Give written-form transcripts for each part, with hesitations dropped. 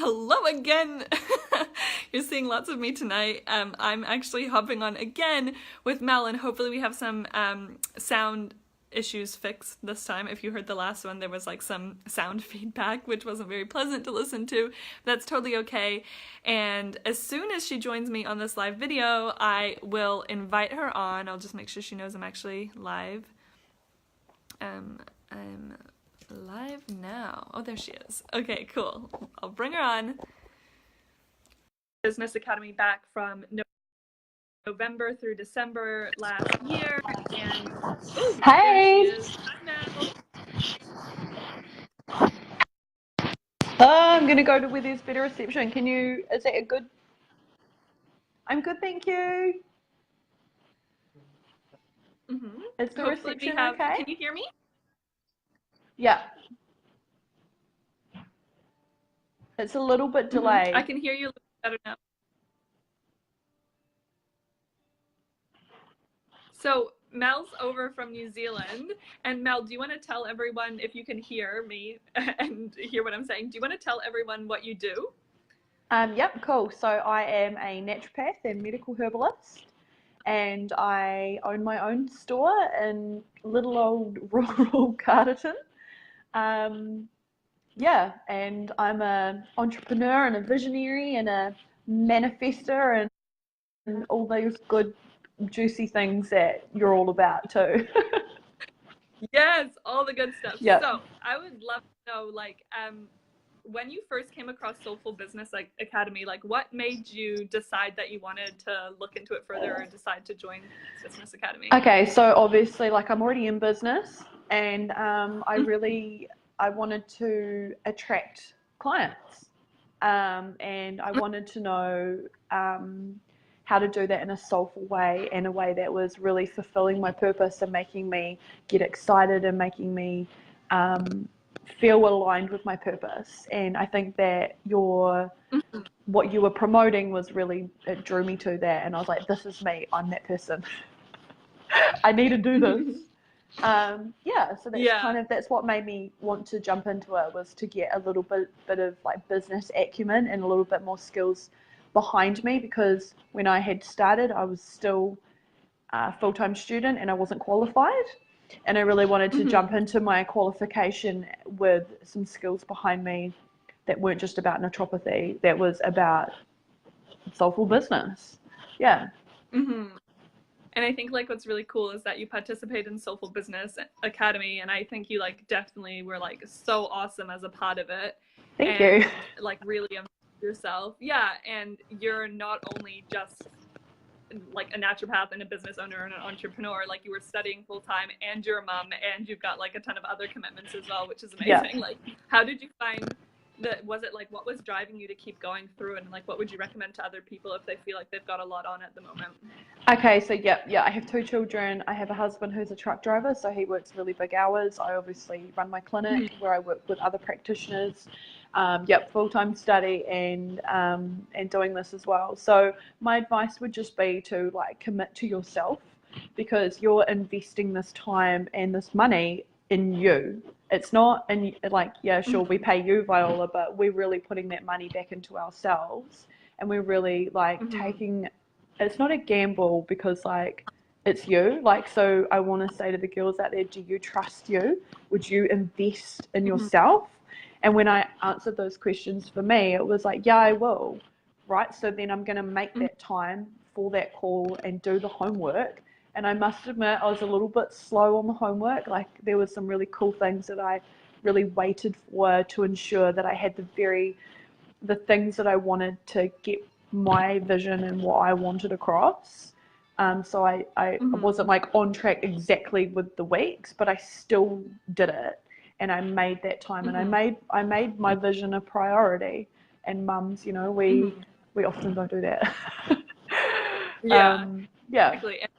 Hello again. You're seeing lots of me tonight. I'm actually hopping on again with Mel, and hopefully we have some sound issues fixed this time. If you heard the last one, there was like some sound feedback, which wasn't very pleasant to listen to. That's totally okay. And as soon as she joins me on this live video, I will invite her on. I'll just make sure she knows I'm actually live. I'm live now. Oh, there she is. Okay, cool. I'll bring her on. Business Academy back from November through December last year, and ooh, Hey. there she is. Hi, Mel. I'm gonna go to where there's better reception. Is that a good? I'm good, thank you. Is the Hopefully we reception have. okay? Can you hear me? Yeah. It's a little bit delayed. I can hear you a little better now. So Mel's over from New Zealand, and Mel, do you want to tell everyone, if you can hear me and hear what I'm saying, do you want to tell everyone what you do? Yep, cool. So I am a naturopath and medical herbalist, and I own my own store in little old rural Garrity. Yeah, and I'm an entrepreneur and a visionary and a manifester and all those good juicy things that you're all about too. Yes, all the good stuff. Yeah. So I would love to know, like, when you first came across Soulful Business Academy, like, what made you decide that you wanted to look into it further or decide to join Business Academy? Okay, so obviously, like, I'm already in business, and I wanted to attract clients, and I wanted to know how to do that in a soulful way, in a way that was really fulfilling my purpose and making me get excited and making me feel aligned with my purpose. And I think that what you were promoting was really, it drew me to that, and I was like, this is me, I'm that person. I need to do this. So that's what made me want to jump into it, was to get a little bit of like business acumen and a little bit more skills behind me, because when I had started, I was still a full-time student and I wasn't qualified, and I really wanted to jump into my qualification with some skills behind me that weren't just about naturopathy, that was about soulful business. Yeah. And I think like what's really cool is that you participate in Soulful Business Academy, and I think you like definitely were like so awesome as a part of it. Thank you. Like really yourself. Yeah, and you're not only just like a naturopath and a business owner and an entrepreneur, like you were studying full time and you're a mom and you've got like a ton of other commitments as well, which is amazing. Yeah. Like, how did you find that? Was it like, what was driving you to keep going through, and like what would you recommend to other people if they feel like they've got a lot on at the moment? Okay, so yeah, I have 2 children. I have a husband who's a truck driver, so he works really big hours. I obviously run my clinic where I work with other practitioners. Full-time study and doing this as well. So my advice would just be to like commit to yourself, because you're investing this time and this money in you. It's not in, like, yeah, sure, we pay you, Viola, but we're really putting that money back into ourselves, and we're really like taking, it's not a gamble, because like it's you. Like, so I want to say to the girls out there, do you trust you? Would you invest in yourself? And when I answered those questions for me, it was like, yeah, I will, right? So then I'm going to make that time for that call and do the homework. And I must admit, I was a little bit slow on the homework. Like, there were some really cool things that I really waited for to ensure that I had the things that I wanted to get my vision and what I wanted across. So I wasn't like on track exactly with the weeks, but I still did it. And I made that time, and I made my vision a priority. And mums, you know, we often don't do that. Exactly. And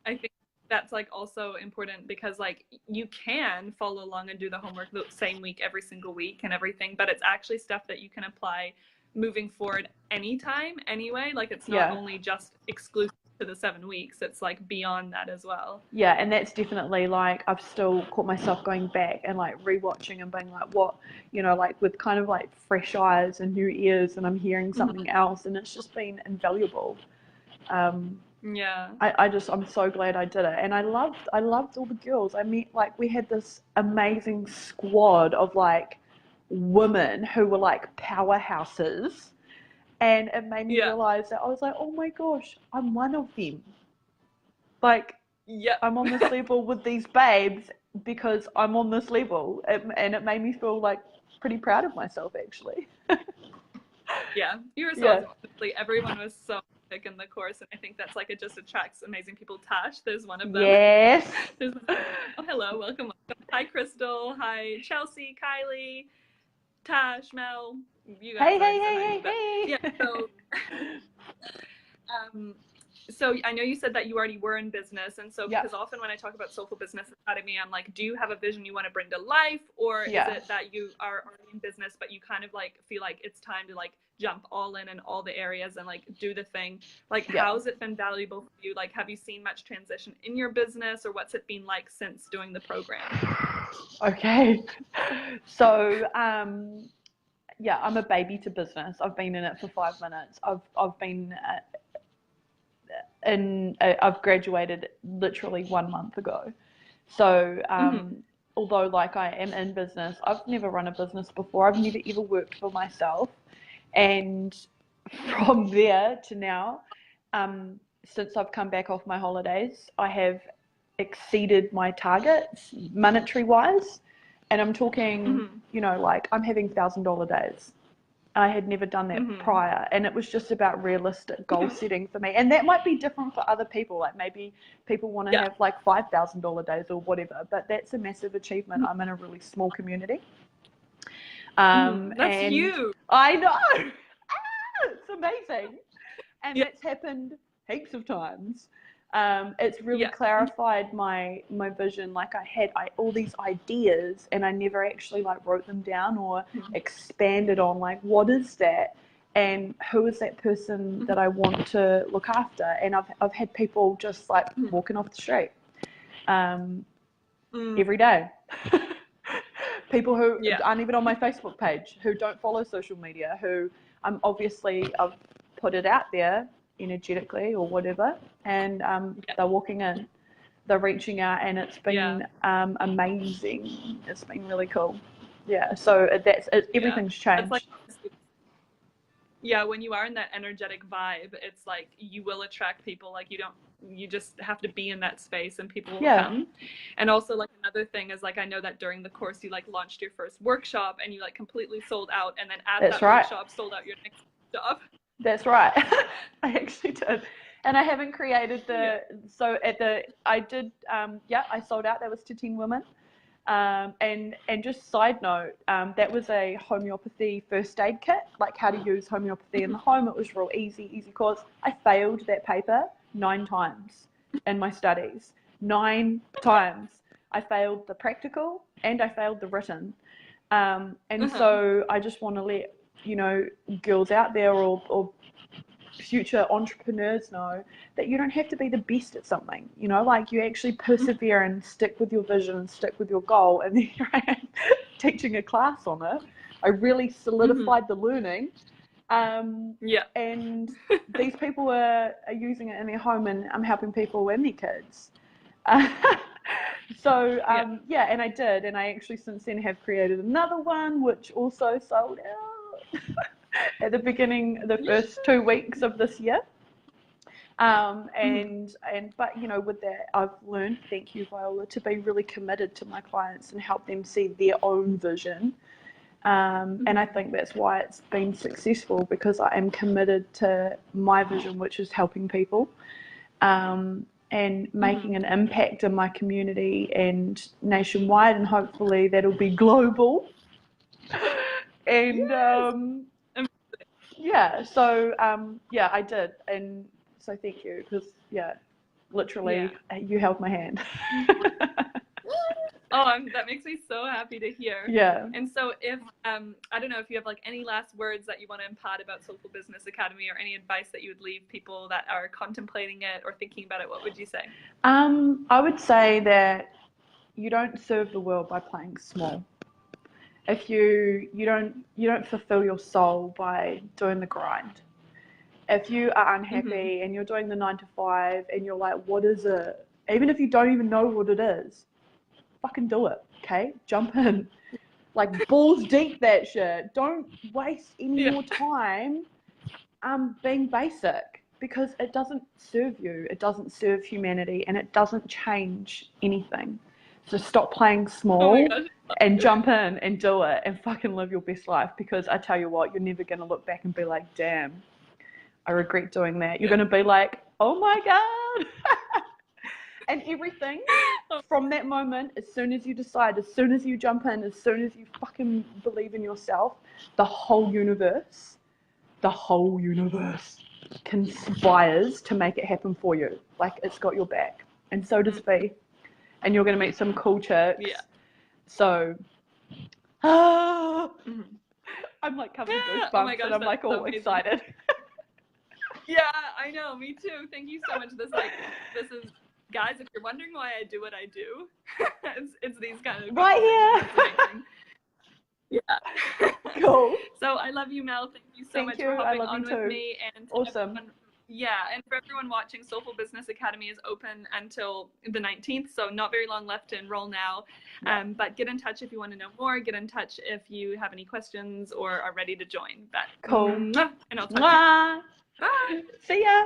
I think that's like also important, because like you can follow along and do the homework the same week every single week and everything, but it's actually stuff that you can apply moving forward anytime anyway. Like, it's not only just exclusive to the 7 weeks. It's like beyond that as well. Yeah, and that's definitely like I've still caught myself going back and like rewatching and being like, what, like with kind of like fresh eyes and new ears, and I'm hearing something else, and it's just been invaluable. Yeah. I'm so glad I did it, and I loved all the girls. I met, like, we had this amazing squad of like women who were like powerhouses, and it made me realize that I was like, oh my gosh, I'm one of them. Like, I'm on this level with these babes because I'm on this level, and it made me feel like pretty proud of myself, actually. Yeah, you were so awesome. Everyone was so sick in the course, and I think that's like, it just attracts amazing people. Tash, there's one of them. Yes. Oh, hello, welcome. Hi, Crystal. Hi, Chelsea, Kylie, Tash, Mel. You guys Hey. Yeah, so I know you said that you already were in business, and so because often when I talk about Soulful Business Academy, I'm like, do you have a vision you want to bring to life, or is it that you are already in business but you kind of like feel like it's time to like jump all in all the areas and like do the thing? Like, how's it been valuable for you? Like, have you seen much transition in your business, or what's it been like since doing the program? Okay, so yeah, I'm a baby to business. I've been in it for 5 minutes. I've been I've graduated literally 1 month ago. So although like I am in business, I've never run a business before. I've never ever worked for myself. And from there to now, since I've come back off my holidays, I have exceeded my targets monetary wise. And I'm talking, like I'm having $1,000 days. I had never done that prior, and it was just about realistic goal setting for me. And that might be different for other people. Like maybe people want to have like $5,000 days or whatever, but that's a massive achievement. I'm in a really small community. That's you. I know. It's amazing. And that's happened heaps of times. It's really clarified my vision. Like I had all these ideas, and I never actually like wrote them down or expanded on like, what is that, and who is that person that I want to look after. And I've had people just like walking off the street every day. People who aren't even on my Facebook page, who don't follow social media, who I've put it out there energetically or whatever, and they're walking in, they're reaching out, and it's been amazing. It's been really cool. So everything's changed. Like, when you are in that energetic vibe, it's like you will attract people. Like you just have to be in that space and people will come. And also, like, another thing is, like, I know that during the course you like launched your first workshop and you like completely sold out, and then at that workshop sold out your next job. That's right. I actually did. And I haven't created I sold out. That was to 10 women. And just side note, that was a homeopathy first aid kit, like how to use homeopathy in the home. It was real easy course. I failed that paper 9 times in my studies. 9 times. I failed the practical and I failed the written. So I just want to let girls out there or future entrepreneurs know that you don't have to be the best at something. Like you actually persevere and stick with your vision and stick with your goal. And then here I am teaching a class on it. I really solidified the learning. And these people are using it in their home, and I'm helping people and their kids. And I did, and I actually since then have created another one which also sold out at the beginning, the first 2 weeks of this year. But with that, I've learned, thank you, Viola, to be really committed to my clients and help them see their own vision. And I think that's why it's been successful, because I am committed to my vision, which is helping people. And making an impact in my community and nationwide, and hopefully that'll be global. And I did, and so thank you, because literally you held my hand. Oh, that makes me so happy to hear. Yeah. And so if, I don't know if you have like any last words that you want to impart about Soulful Business Academy or any advice that you would leave people that are contemplating it or thinking about it, what would you say? I would say that you don't serve the world by playing small. If you don't fulfill your soul by doing the grind. If you are unhappy and you're doing the 9 to 5 and you're like, what is it? Even if you don't even know what it is, fucking do it, okay? Jump in. Like, balls deep that shit. Don't waste any more time being basic, because it doesn't serve you. It doesn't serve humanity, and it doesn't change anything. So stop playing small and jump in and do it and fucking live your best life, because I tell you what, you're never going to look back and be like, damn, I regret doing that. You're going to be like, oh my God. And everything from that moment, as soon as you decide, as soon as you jump in, as soon as you fucking believe in yourself, the whole universe conspires to make it happen for you. Like, it's got your back. And so does Fee. And you're going to meet some cool chicks. Yeah. So, I'm like covered in goosebumps, Oh my gosh, and I'm like all excited. Yeah, I know. Me too. Thank you so much. This is, guys, if you're wondering why I do what I do, it's these kind of right here. Yeah. Cool. So I love you, Mel. Thank you so much for hopping on with me. And awesome. And for everyone watching, Soulful Business Academy is open until the 19th, so not very long left to enroll now. Yeah. But get in touch if you want to know more. Get in touch if you have any questions or are ready to join. But cool. And I'll talk to you. Bye. See ya.